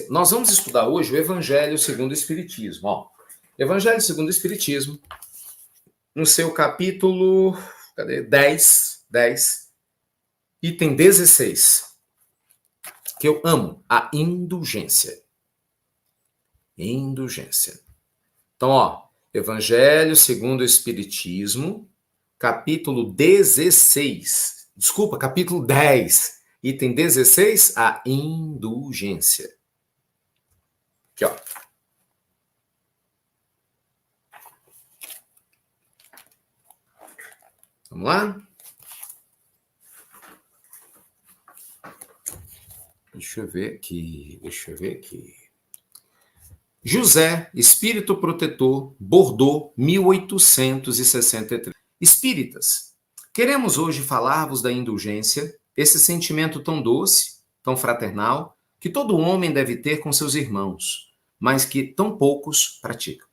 Nós vamos estudar hoje o Evangelho segundo o Espiritismo. Ó, Evangelho segundo o Espiritismo, no seu capítulo 10, item 16, que eu amo, a indulgência. Indulgência. Então, ó, Evangelho segundo o Espiritismo, capítulo 16, desculpa, capítulo 10, item 16, a indulgência. Aqui, ó. Vamos lá? Deixa eu ver aqui. José, Espírito Protetor, Bordeaux, 1863. Espíritas, queremos hoje falar-vos da indulgência, esse sentimento tão doce, tão fraternal, que todo homem deve ter com seus irmãos, mas que tão poucos praticam.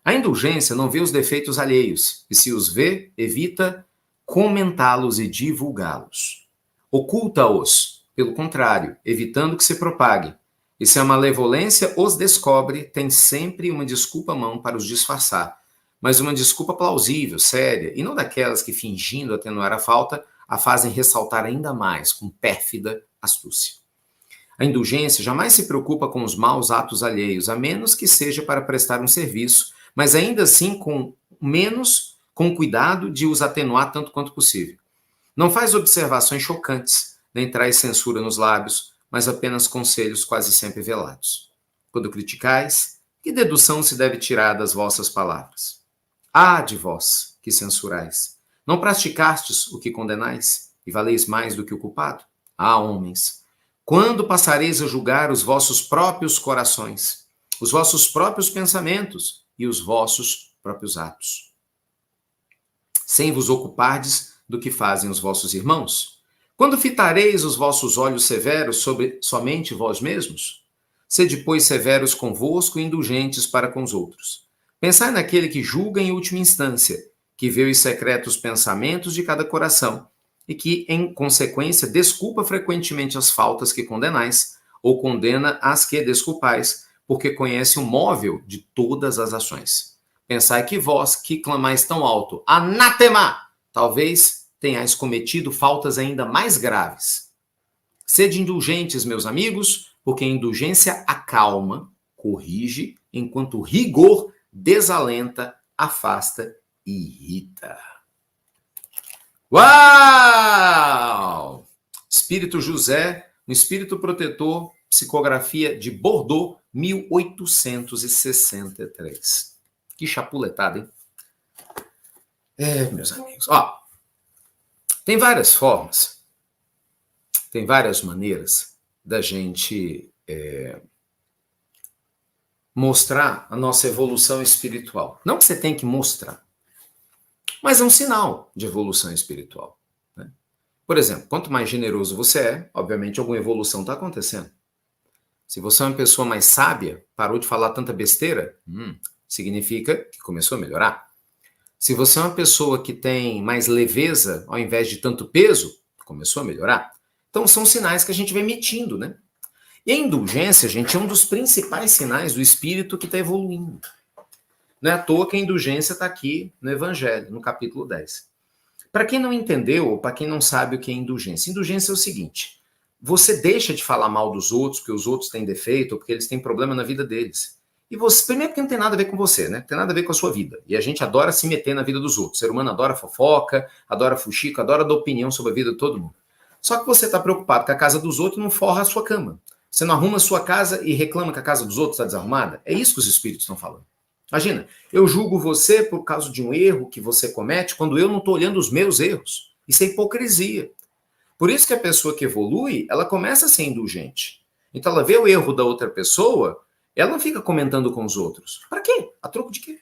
A indulgência não vê os defeitos alheios, e se os vê, evita comentá-los e divulgá-los. Oculta-os, pelo contrário, evitando que se propaguem. E se a malevolência os descobre, tem sempre uma desculpa à mão para os disfarçar, mas uma desculpa plausível, séria, e não daquelas que, fingindo atenuar a falta, a fazem ressaltar ainda mais com pérfida astúcia. A indulgência jamais se preocupa com os maus atos alheios, a menos que seja para prestar um serviço, mas ainda assim com cuidado de os atenuar tanto quanto possível. Não faz observações chocantes, nem traz censura nos lábios, mas apenas conselhos quase sempre velados. Quando criticais, que dedução se deve tirar das vossas palavras? Ah, de vós, que censurais! Não praticastes o que condenais, e valeis mais do que o culpado? Ah, homens! Quando passareis a julgar os vossos próprios corações, os vossos próprios pensamentos e os vossos próprios atos? Sem vos ocupardes do que fazem os vossos irmãos? Quando fitareis os vossos olhos severos sobre somente vós mesmos? Sede, pois, severos convosco e indulgentes para com os outros. Pensai naquele que julga em última instância, que vê os secretos pensamentos de cada coração, e que, em consequência, desculpa frequentemente as faltas que condenais, ou condena as que desculpais, porque conhece o móvel de todas as ações. Pensai que vós, que clamais tão alto, anátema, talvez tenhais cometido faltas ainda mais graves. Sede indulgentes, meus amigos, porque a indulgência acalma, corrige, enquanto o rigor desalenta, afasta e irrita. Uau! Espírito José, um espírito protetor, psicografia de Bordeaux, 1863. Que chapuletada, hein? Meus amigos. Ó, tem várias formas, tem várias maneiras da gente mostrar a nossa evolução espiritual. Não que você tem que mostrar, mas é um sinal de evolução espiritual. Né? Por exemplo, quanto mais generoso você é, obviamente alguma evolução está acontecendo. Se você é uma pessoa mais sábia, parou de falar tanta besteira, significa que começou a melhorar. Se você é uma pessoa que tem mais leveza ao invés de tanto peso, começou a melhorar. Então são sinais que a gente vai emitindo, né? E a indulgência, gente, é um dos principais sinais do espírito que está evoluindo. Não é à toa que a indulgência está aqui no Evangelho, no capítulo 10. Para quem não entendeu, ou para quem não sabe o que é indulgência é o seguinte: você deixa de falar mal dos outros, porque os outros têm defeito, ou porque eles têm problema na vida deles. E você, primeiro porque não tem nada a ver com você, né? Tem nada a ver com a sua vida. E a gente adora se meter na vida dos outros. O ser humano adora fofoca, adora fuxico, adora dar opinião sobre a vida de todo mundo. Só que você está preocupado que a casa dos outros não forra a sua cama. Você não arruma a sua casa e reclama que a casa dos outros está desarrumada? É isso que os espíritos estão falando. Imagina, eu julgo você por causa de um erro que você comete quando eu não estou olhando os meus erros. Isso é hipocrisia. Por isso que a pessoa que evolui, ela começa a ser indulgente. Então ela vê o erro da outra pessoa, ela não fica comentando com os outros. Para quê? A troco de quê?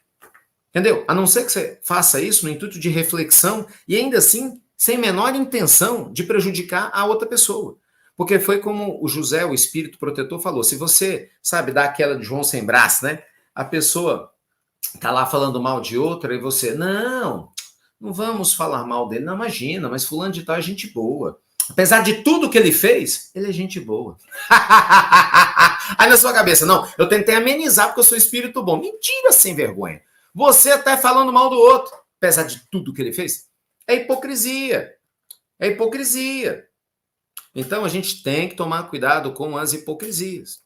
Entendeu? A não ser que você faça isso no intuito de reflexão e ainda assim sem menor intenção de prejudicar a outra pessoa. Porque foi como o José, o espírito protetor, falou. Se você, sabe, dá aquela de João sem braço, né? A pessoa tá lá falando mal de outra e você, não vamos falar mal dele. Não, imagina, mas fulano de tal é gente boa. Apesar de tudo que ele fez, ele é gente boa. Aí na sua cabeça, não, eu tentei amenizar porque eu sou espírito bom. Mentira, sem vergonha. Você até falando mal do outro, apesar de tudo que ele fez. É hipocrisia. É hipocrisia. Então a gente tem que tomar cuidado com as hipocrisias.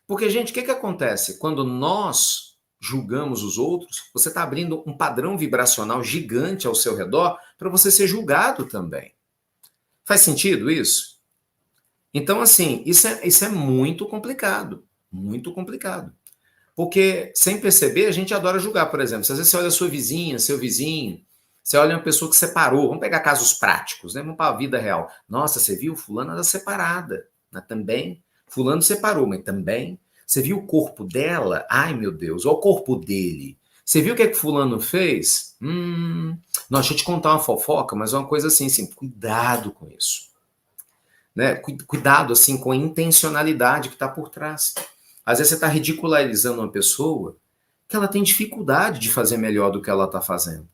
Porque, gente, o que acontece? Quando nós julgamos os outros, você está abrindo um padrão vibracional gigante ao seu redor para você ser julgado também. Faz sentido isso? Então, assim, isso é muito complicado. Muito complicado. Porque, sem perceber, a gente adora julgar, por exemplo. Se às vezes você olha a sua vizinha, seu vizinho, você olha uma pessoa que separou. Vamos pegar casos práticos, né? Vamos para a vida real. Nossa, você viu? Fulana era separada. Mas também, fulano separou, mas também. Você viu o corpo dela? Ai, meu Deus, olha o corpo dele. Você viu o que é que fulano fez? Não, deixa eu te contar uma fofoca, mas uma coisa assim, cuidado com isso. Né? Cuidado, assim, com a intencionalidade que está por trás. Às vezes você está ridicularizando uma pessoa que ela tem dificuldade de fazer melhor do que ela está fazendo.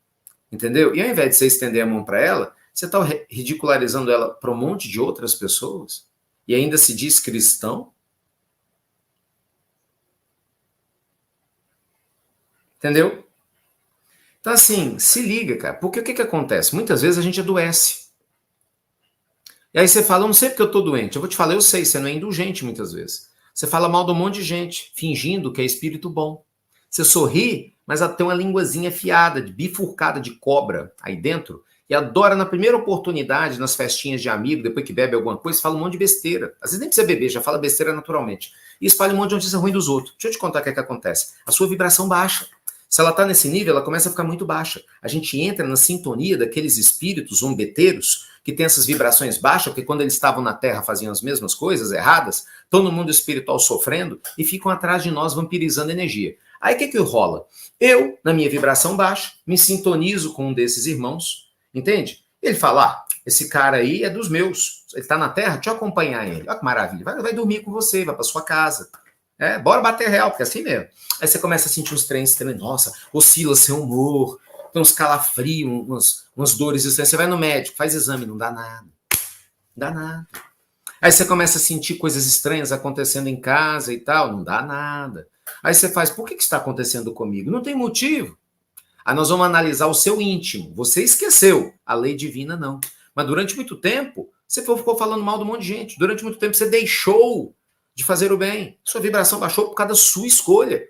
Entendeu? E ao invés de você estender a mão para ela, você está ridicularizando ela para um monte de outras pessoas e ainda se diz cristão. Entendeu? Então, assim, se liga, cara. Porque o que acontece? Muitas vezes a gente adoece. E aí você fala, eu não sei porque eu tô doente. Eu vou te falar, eu sei, você não é indulgente muitas vezes. Você fala mal de um monte de gente, fingindo que é espírito bom. Você sorri, mas ela tem uma linguazinha afiada, bifurcada de cobra aí dentro, e adora na primeira oportunidade, nas festinhas de amigo, depois que bebe alguma coisa, fala um monte de besteira. Às vezes nem precisa beber, já fala besteira naturalmente. E espalha um monte de notícia ruim dos outros. Deixa eu te contar o que acontece. A sua vibração baixa. Se ela está nesse nível, ela começa a ficar muito baixa. A gente entra na sintonia daqueles espíritos zombeteiros que tem essas vibrações baixas, porque quando eles estavam na Terra faziam as mesmas coisas erradas, estão no mundo espiritual sofrendo e ficam atrás de nós vampirizando energia. Aí o que rola? Eu, na minha vibração baixa, me sintonizo com um desses irmãos, entende? Ele fala, esse cara aí é dos meus, ele está na Terra, deixa eu acompanhar ele. Olha que maravilha, vai dormir com você, vai para sua casa. Bora bater real, porque é assim mesmo. Aí você começa a sentir uns trens estranhos, nossa, oscila seu humor, tem uns calafrios, umas dores estranhas. Você vai no médico, faz exame, não dá nada. Não dá nada. Aí você começa a sentir coisas estranhas acontecendo em casa e tal, não dá nada. Aí você faz, por que está acontecendo comigo? Não tem motivo. Aí nós vamos analisar o seu íntimo. Você esqueceu, a lei divina não. Mas durante muito tempo, você ficou falando mal de um monte de gente. Durante muito tempo você deixou de fazer o bem. Sua vibração baixou por causa da sua escolha.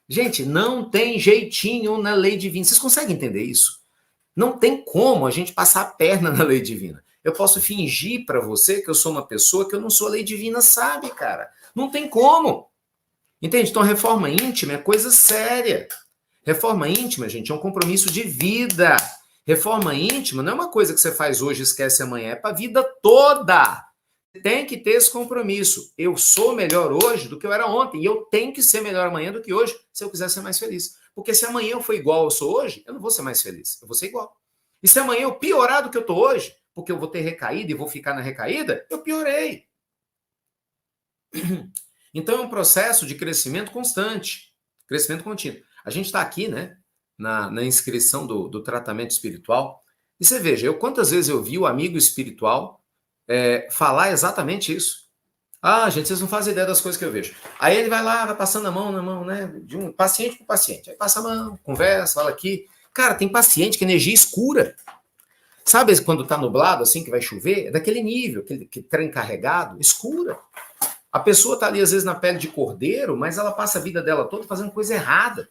Gente, não tem jeitinho na lei divina. Vocês conseguem entender isso? Não tem como a gente passar a perna na lei divina. Eu posso fingir para você que eu sou uma pessoa que eu não sou a lei divina, sabe, cara? Não tem como. Entende? Então, reforma íntima é coisa séria. Reforma íntima, gente, é um compromisso de vida. Reforma íntima não é uma coisa que você faz hoje e esquece amanhã, é para a vida toda. Tem que ter esse compromisso. Eu sou melhor hoje do que eu era ontem. E eu tenho que ser melhor amanhã do que hoje, se eu quiser ser mais feliz. Porque se amanhã eu for igual eu sou hoje, eu não vou ser mais feliz. Eu vou ser igual. E se amanhã eu piorar do que eu estou hoje, porque eu vou ter recaída e vou ficar na recaída, eu piorei. Então é um processo de crescimento constante. Crescimento contínuo. A gente está aqui, né, na inscrição do tratamento espiritual. E você veja, quantas vezes eu vi o amigo espiritual falar exatamente isso. Ah, gente, vocês não fazem ideia das coisas que eu vejo. Aí ele vai lá, vai passando a mão na mão, né? De um paciente para paciente. Aí passa a mão, conversa, fala aqui. Cara, tem paciente que energia escura. Sabe quando tá nublado, assim, que vai chover? É daquele nível, que trem carregado, escura. A pessoa tá ali, às vezes, na pele de cordeiro, mas ela passa a vida dela toda fazendo coisa errada.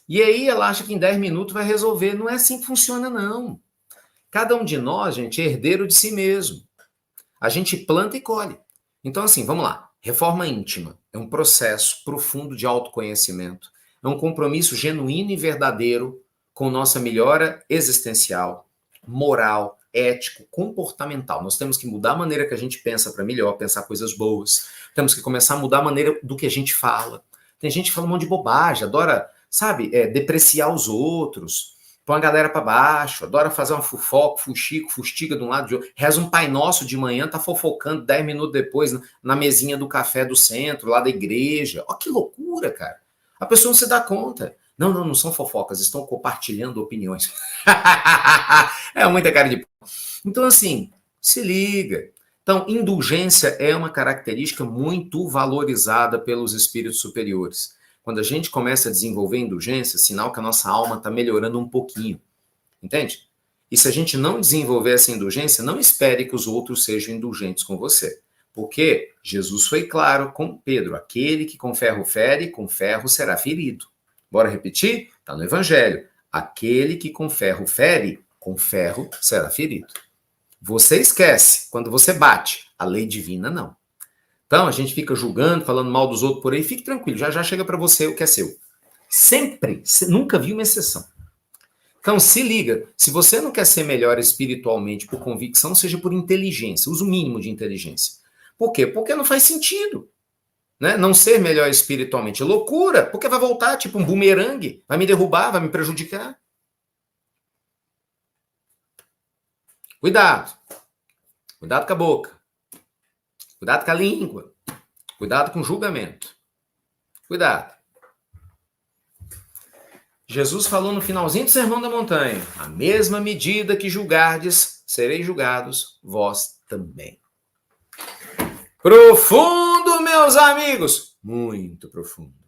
E aí ela acha que em 10 minutos vai resolver. Não é assim que funciona, não. Cada um de nós, gente, é herdeiro de si mesmo. A gente planta e colhe. Então, assim, vamos lá. Reforma íntima é um processo profundo de autoconhecimento. É um compromisso genuíno e verdadeiro com nossa melhora existencial, moral, ético, comportamental. Nós temos que mudar a maneira que a gente pensa para melhor, pensar coisas boas. Temos que começar a mudar a maneira do que a gente fala. Tem gente que fala um monte de bobagem, adora, sabe, depreciar os outros, põe a galera para baixo, adora fazer uma fofoca, fustiga de um lado de outro, reza um Pai Nosso de manhã, tá fofocando 10 minutos depois na mesinha do café do centro, lá da igreja. Ó, que loucura, cara. A pessoa não se dá conta. Não são fofocas, estão compartilhando opiniões. É muita cara de pau. Então, assim, se liga. Então, indulgência é uma característica muito valorizada pelos espíritos superiores. Quando a gente começa a desenvolver indulgência, sinal que a nossa alma está melhorando um pouquinho. Entende? E se a gente não desenvolver essa indulgência, não espere que os outros sejam indulgentes com você. Porque Jesus foi claro com Pedro: aquele que com ferro fere, com ferro será ferido. Bora repetir? Está no Evangelho. Aquele que com ferro fere, com ferro será ferido. Você esquece quando você bate. A lei divina, não. Então, a gente fica julgando, falando mal dos outros por aí. Fique tranquilo, já chega para você o que é seu. Sempre. Nunca vi uma exceção. Então, se liga. Se você não quer ser melhor espiritualmente por convicção, seja por inteligência. Usa o mínimo de inteligência. Por quê? Porque não faz sentido. Né? Não ser melhor espiritualmente. É loucura. Porque vai voltar tipo um bumerangue. Vai me derrubar, vai me prejudicar. Cuidado. Cuidado com a boca. Cuidado com a língua. Cuidado com o julgamento. Cuidado. Jesus falou no finalzinho do Sermão da Montanha: a mesma medida que julgardes, sereis julgados, vós também. Profundo, meus amigos. Muito profundo.